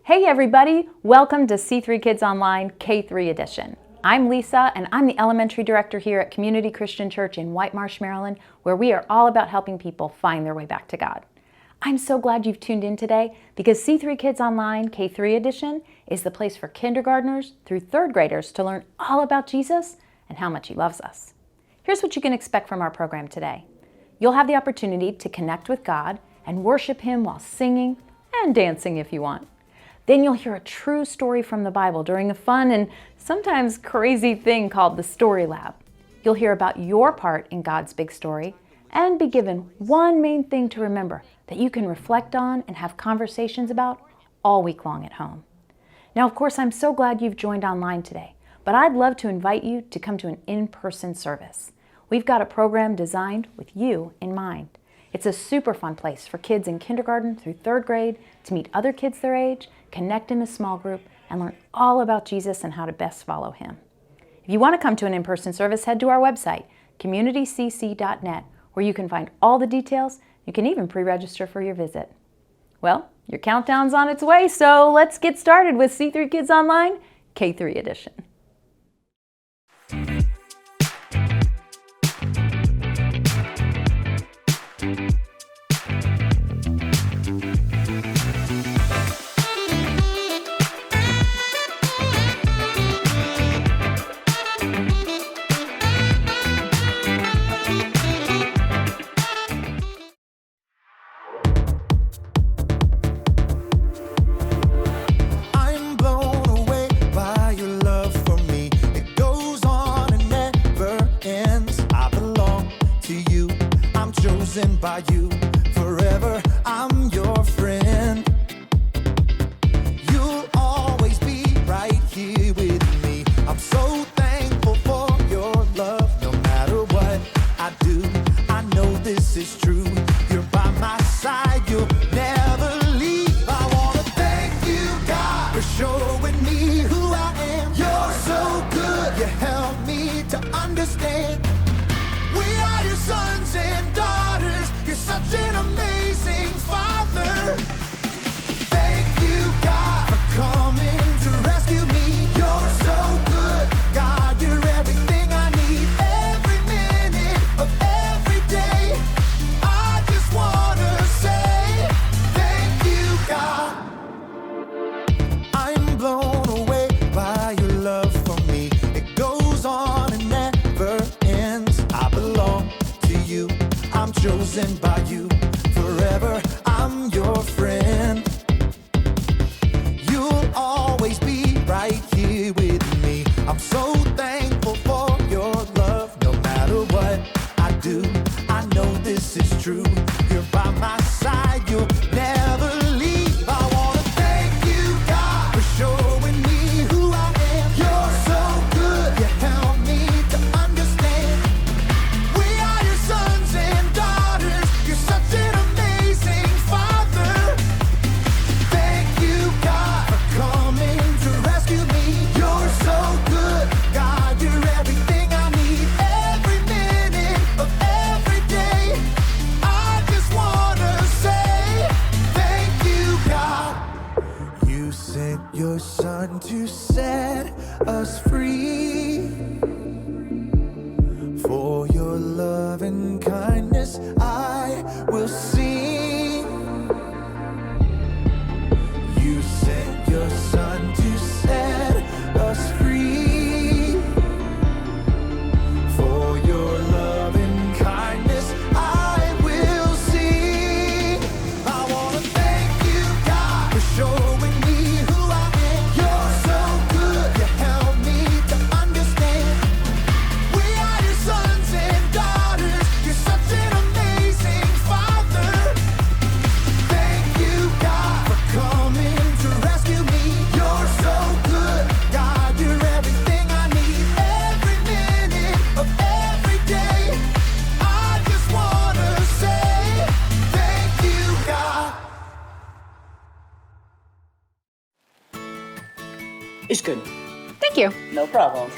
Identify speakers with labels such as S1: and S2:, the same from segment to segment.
S1: Hey everybody, welcome to C3 Kids Online K-3 edition. I'm Lisa and I'm the elementary director here at Community Christian Church in White Marsh, Maryland, where we are all about helping people find their way back to God. I'm so glad you've tuned in today because C3 Kids Online K-3 edition is the place for kindergartners through third graders to learn all about Jesus and how much He loves us. Here's what you can expect from our program today. You'll have the opportunity to connect with God and worship Him while singing and dancing if you want. Then you'll hear a true story from the Bible during a fun and sometimes crazy thing called the Story Lab. You'll hear about your part in God's big story and be given one main thing to remember that you can reflect on and have conversations about all week long at home. Now, of course, I'm so glad you've joined online today, but I'd love to invite you to come to an in-person service. We've got a program designed with you in mind. It's a super fun place for kids in kindergarten through third grade to meet other kids their age, connect in a small group, and learn all about Jesus and how to best follow Him. If you want to come to an in-person service, head to our website, communitycc.net, where you can find all the details. You can even pre-register for your visit. Well, your countdown's on its way, so let's get started with C3 Kids Online K-3 edition.
S2: By you forever, I'm your friend. You'll always be right here with me. I'm so thankful for your love. No matter what I do, I know this is true. You're by my side, you'll never leave. I wanna thank you, God, for showing me who I am. You're so good, you help me to understand. We are your sons and daughters. You're such an amazing Father. Thank you, God, for coming to rescue me. You're so good, God. You're everything I need every minute of every day. I just wanna say thank you, God. I'm blown away by your love for me. It goes on and never ends. I belong to you. I'm chosen by you forever. I'm your friend. You'll always be right here with me. I'm so thankful for your love. No matter what I do, I know this is true. You're by my side, you'll never leave. I wanna thank you, God, for showing me who I am. You're so good, you help me to understand. We are your sons and daughters. You're such an amazing Father. Thank you, God, for coming to rescue me. You're so good, God. You're everything I need every minute of every day. I just wanna say thank you, God. You sent your Son to set us free. For your love and kindness I will sing. You sent your Son to set us free. For your love and kindness I will sing. I wanna thank you, God, for showing me who I am. You're so good, you help me
S3: is good.
S4: Thank you.
S3: No problem.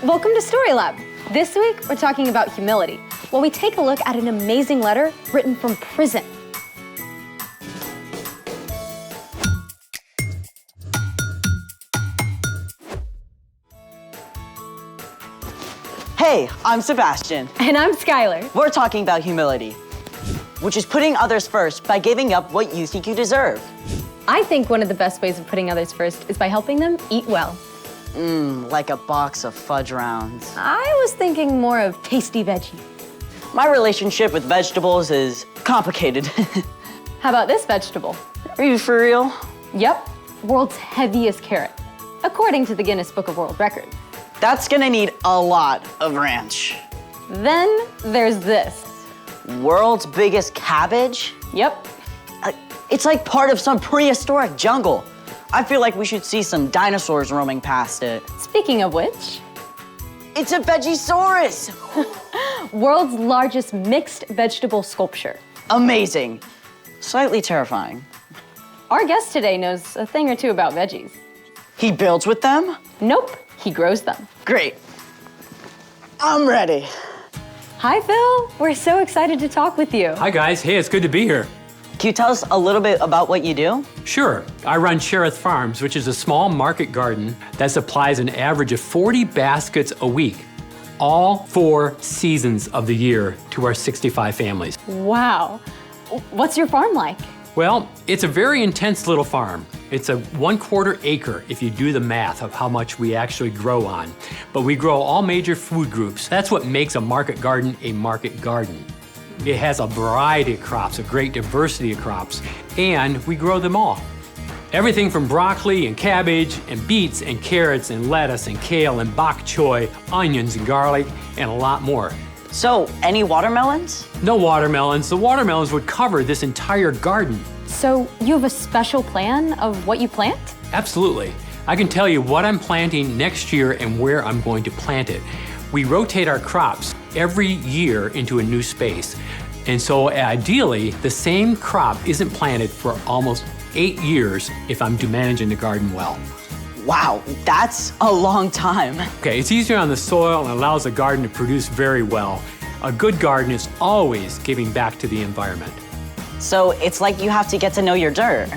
S4: Welcome to Story Lab. This week, we're talking about humility, while we take a look at an amazing letter written from prison.
S3: Hey, I'm Sebastian.
S4: And I'm Skylar.
S3: We're talking about humility, which is putting others first by giving up what you think you deserve.
S4: I think one of the best ways of putting others first is by helping them eat well.
S3: Like a box of fudge rounds.
S4: I was thinking more of tasty veggies.
S3: My relationship with vegetables is complicated.
S4: How about this vegetable?
S3: Are you for real?
S4: Yep, world's heaviest carrot, according to the Guinness Book of World Records.
S3: That's gonna need a lot of ranch.
S4: Then there's this.
S3: World's biggest cabbage?
S4: Yep.
S3: It's like part of some prehistoric jungle. I feel like we should see some dinosaurs roaming past it.
S4: Speaking of which,
S3: It's a Vegisaurus!
S4: world's largest mixed vegetable sculpture.
S3: Amazing. Slightly terrifying.
S4: Our guest today knows a thing or two about veggies.
S3: He builds with them?
S4: Nope, he grows them.
S3: Great. I'm ready.
S4: Hi, Phil. We're so excited to talk with you.
S5: Hi guys, hey, it's good to be here.
S3: Can you tell us a little bit about what you do?
S5: Sure, I run Sheriff Farms, which is a small market garden that supplies an average of 40 baskets a week, all 4 seasons of the year to our 65 families.
S4: Wow. What's your farm like?
S5: Well, it's a very intense little farm. It's a 1/4 acre if you do the math of how much we actually grow on. But we grow all major food groups. That's what makes a market garden a market garden. It has a variety of crops, a great diversity of crops, and we grow them all. Everything from broccoli and cabbage and beets and carrots and lettuce and kale and bok choy, onions and garlic, and a lot more.
S3: So, any watermelons?
S5: No watermelons. The watermelons would cover this entire garden.
S4: So you have a special plan of what you plant?
S5: Absolutely. I can tell you what I'm planting next year and where I'm going to plant it. We rotate our crops every year into a new space. And so ideally, the same crop isn't planted for almost 8 years if I'm managing the garden well.
S3: Wow, that's a long time.
S5: Okay, it's easier on the soil and allows the garden to produce very well. A good garden is always giving back to the environment.
S3: So, it's like you have to get to know your dirt.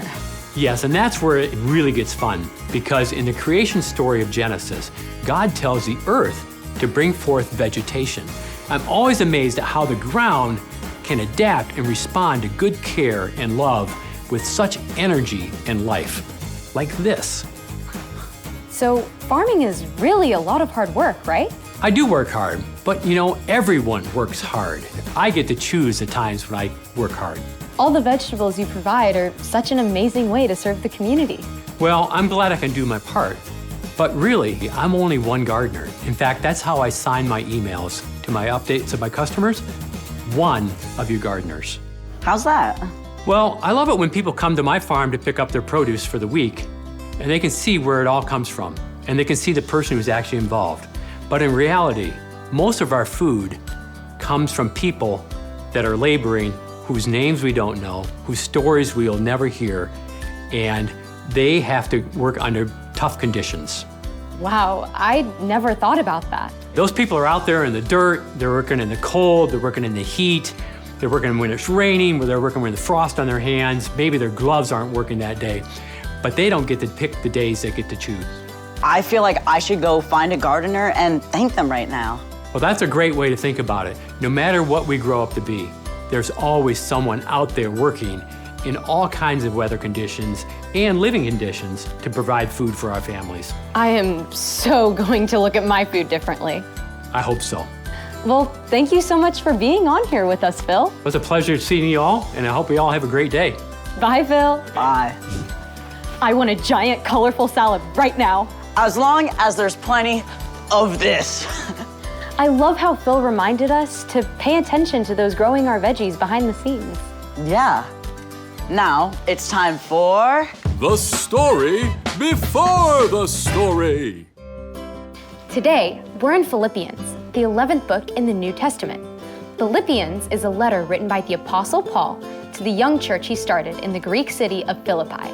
S5: Yes, and that's where it really gets fun, because in the creation story of Genesis, God tells the earth to bring forth vegetation. I'm always amazed at how the ground can adapt and respond to good care and love with such energy and life, like this.
S4: So farming is really a lot of hard work, right?
S5: I do work hard, but you know, everyone works hard. I get to choose the times when I work hard.
S4: All the vegetables you provide are such an amazing way to serve the community.
S5: Well, I'm glad I can do my part. But really, I'm only one gardener. In fact, that's how I sign my emails to my updates of my customers. One of you gardeners.
S3: How's that?
S5: Well, I love it when people come to my farm to pick up their produce for the week, and they can see where it all comes from, and they can see the person who's actually involved. But in reality, most of our food comes from people that are laboring, whose names we don't know, whose stories we'll never hear, and they have to work under tough conditions.
S4: Wow, I never thought about that.
S5: Those people are out there in the dirt, they're working in the cold, they're working in the heat, they're working when it's raining, they're working with the frost on their hands, maybe their gloves aren't working that day, but they don't get to pick the days they get to choose.
S3: I feel like I should go find a gardener and thank them right now.
S5: Well, that's a great way to think about it. No matter what we grow up to be, there's always someone out there working in all kinds of weather conditions and living conditions to provide food for our families.
S4: I am so going to look at my food differently.
S5: I hope so.
S4: Well, thank you so much for being on here with us, Phil.
S5: It was a pleasure seeing you all, and I hope we all have a great day.
S4: Bye, Phil.
S3: Bye.
S4: I want a giant, colorful salad right now.
S3: As long as there's plenty of this.
S4: I love how Phil reminded us to pay attention to those growing our veggies behind the scenes.
S3: Yeah. Now, it's time for...
S6: The story before the story.
S4: Today, we're in Philippians, the 11th book in the New Testament. Philippians is a letter written by the Apostle Paul to the young church he started in the Greek city of Philippi.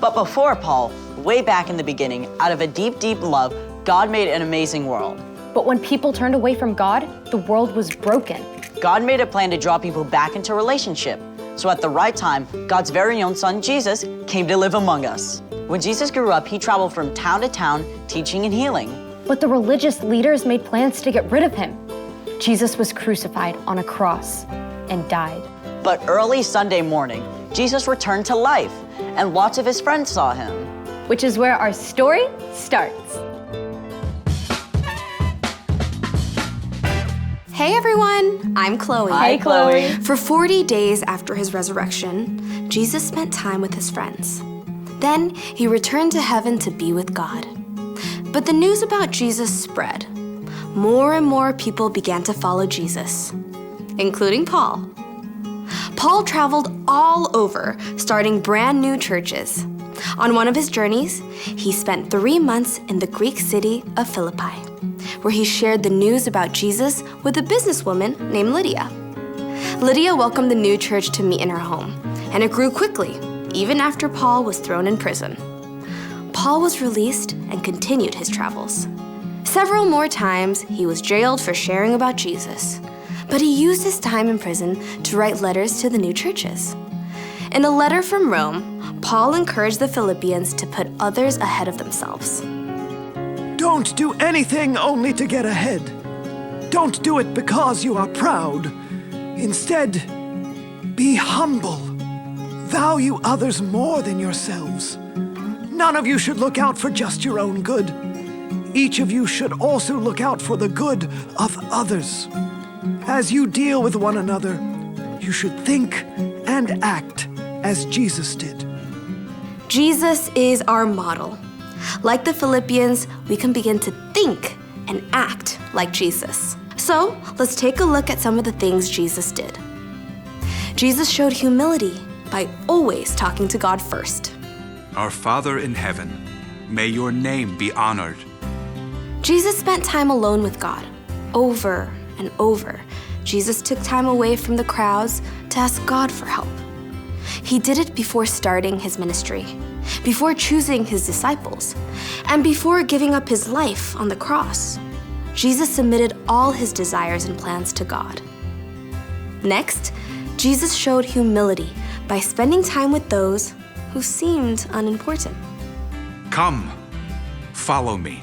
S3: But before Paul, way back in the beginning, out of a deep, deep love, God made an amazing world.
S4: But when people turned away from God, the world was broken.
S3: God made a plan to draw people back into relationship. So at the right time, God's very own son, Jesus, came to live among us. When Jesus grew up, he traveled from town to town, teaching and healing.
S4: But the religious leaders made plans to get rid of him. Jesus was crucified on a cross and died.
S3: But early Sunday morning, Jesus returned to life, and lots of his friends saw him.
S4: Which is where our story starts.
S7: Hey everyone, I'm Chloe.
S3: Hi, Chloe.
S7: For 40 days after his resurrection, Jesus spent time with his friends. Then he returned to heaven to be with God. But the news about Jesus spread. More and more people began to follow Jesus, including Paul. Paul traveled all over, starting brand new churches. On one of his journeys, he spent 3 months in the Greek city of Philippi, where he shared the news about Jesus with a businesswoman named Lydia. Lydia welcomed the new church to meet in her home, and it grew quickly, even after Paul was thrown in prison. Paul was released and continued his travels. Several more times, he was jailed for sharing about Jesus, but he used his time in prison to write letters to the new churches. In a letter from Rome, Paul encouraged the Philippians to put others ahead of themselves.
S8: Don't do anything only to get ahead. Don't do it because you are proud. Instead, be humble. Value others more than yourselves. None of you should look out for just your own good. Each of you should also look out for the good of others. As you deal with one another, you should think and act as Jesus did.
S7: Jesus is our model. Like the Philippians, we can begin to think and act like Jesus. So let's take a look at some of the things Jesus did. Jesus showed humility by always talking to God first.
S9: Our Father in heaven, may your name be honored.
S7: Jesus spent time alone with God, over and over. Jesus took time away from the crowds to ask God for help. He did it before starting his ministry, before choosing his disciples, and before giving up his life on the cross. Jesus submitted all his desires and plans to God. Next, Jesus showed humility by spending time with those who seemed unimportant.
S9: Come, follow me.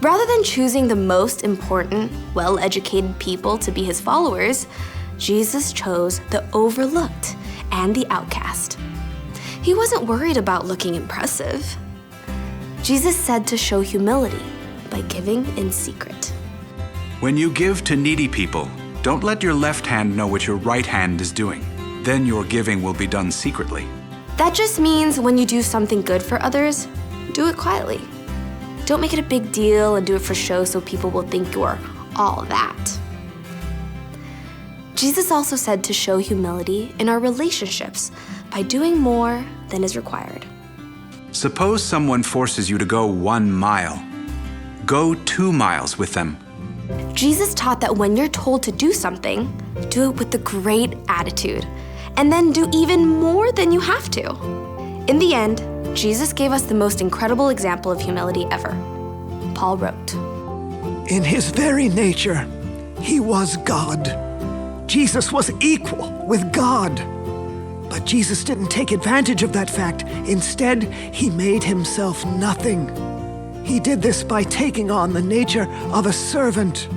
S7: Rather than choosing the most important, well-educated people to be his followers, Jesus chose the overlooked and the outcast. He wasn't worried about looking impressive. Jesus said to show humility by giving in secret.
S9: When you give to needy people, don't let your left hand know what your right hand is doing. Then your giving will be done secretly.
S7: That just means when you do something good for others, do it quietly. Don't make it a big deal and do it for show so people will think you're all that. Jesus also said to show humility in our relationships by doing more than is required.
S9: Suppose someone forces you to go 1 mile. Go 2 miles with them.
S7: Jesus taught that when you're told to do something, do it with a great attitude, and then do even more than you have to. In the end, Jesus gave us the most incredible example of humility ever. Paul wrote,
S8: In his very nature, he was God. Jesus was equal with God. But Jesus didn't take advantage of that fact. Instead, he made himself nothing. He did this by taking on the nature of a servant.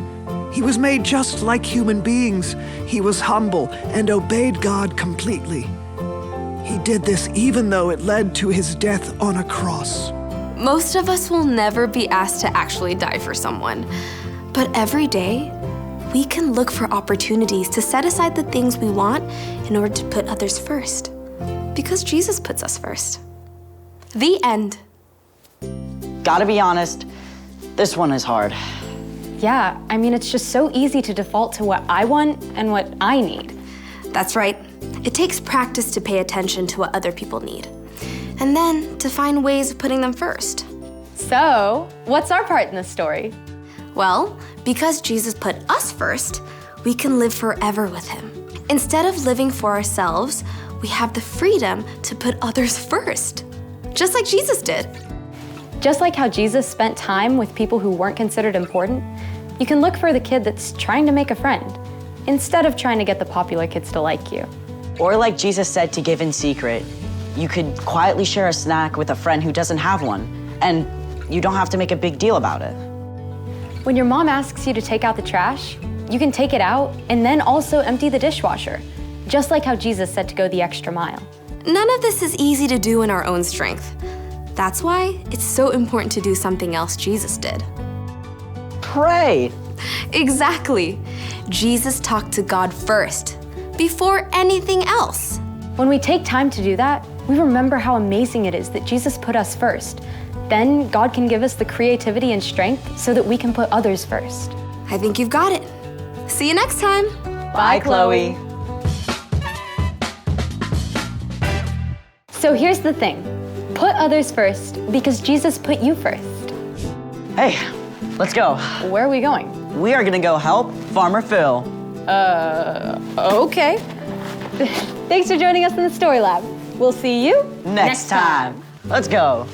S8: He was made just like human beings. He was humble and obeyed God completely. He did this even though it led to his death on a cross.
S7: most of us will never be asked to actually die for someone. But every day, we can look for opportunities to set aside the things we want in order to put others first. Because Jesus puts us first. The end.
S3: Gotta be honest, this one is hard.
S4: Yeah, I mean, it's just so easy to default to what I want and what I need.
S7: That's right. It takes practice to pay attention to what other people need. And then to find ways of putting them first.
S4: So, what's our part in this story?
S7: Well, because Jesus put us first, we can live forever with him. Instead of living for ourselves, we have the freedom to put others first, just like Jesus did.
S4: Just like how Jesus spent time with people who weren't considered important, you can look for the kid that's trying to make a friend, instead of trying to get the popular kids to like you.
S3: Or like Jesus said to give in secret, you could quietly share a snack with a friend who doesn't have one, and you don't have to make a big deal about it.
S4: When your mom asks you to take out the trash, you can take it out and then also empty the dishwasher, just like how Jesus said to go the extra mile.
S7: None of this is easy to do in our own strength. That's why it's so important to do something else Jesus did.
S3: Pray!
S7: Exactly. Jesus talked to God first, before anything else.
S4: When we take time to do that, we remember how amazing it is that Jesus put us first. Then God can give us the creativity and strength so that we can put others first.
S7: I think you've got it. See you next time.
S3: Bye, Chloe.
S4: So here's the thing. Put others first because Jesus put you first.
S3: Hey, let's go.
S4: Where are we going?
S3: We are gonna go help Farmer Phil.
S4: Okay. Thanks for joining us in the Story Lab. We'll see you
S3: Next time. Let's go.